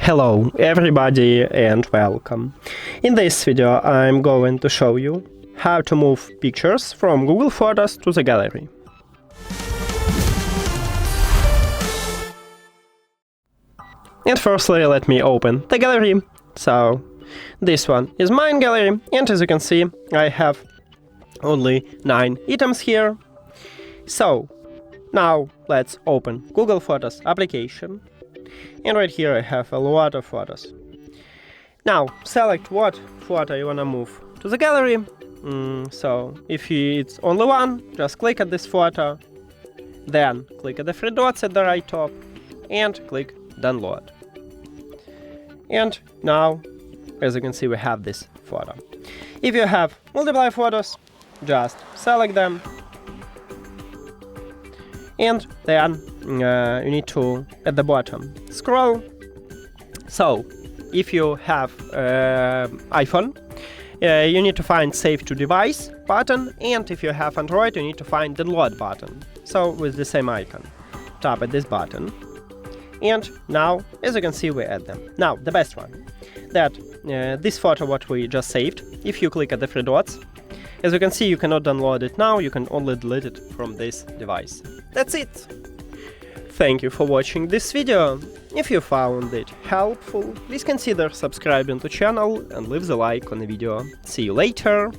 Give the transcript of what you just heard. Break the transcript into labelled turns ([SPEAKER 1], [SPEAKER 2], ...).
[SPEAKER 1] Hello everybody and welcome. In this video I'm going to show you how to move pictures from Google Photos to the gallery. And firstly let me open the gallery. So this one is mine gallery, and as you can see I have only 9 items here. So now let's open Google Photos application. And right here I have a lot of photos. Now select what photo you wanna move to the gallery. So if it's only one, just click at this photo, then click at the 3 dots at the right top and click download. And now, as you can see, we have this photo. If you have multiple photos, just select them. And then you need to, at the bottom, scroll. So, if you have iPhone, you need to find Save to Device button, and if you have Android, you need to find Download button. So, with the same icon, tap at this button. And now, as you can see, we add them. Now, the best one, that this photo what we just saved, if you click at the 3 dots, as you can see, you cannot download it now, you can only delete it from this device. That's it! Thank you for watching this video. If you found it helpful, please consider subscribing to the channel and leave the like on the video. See you later!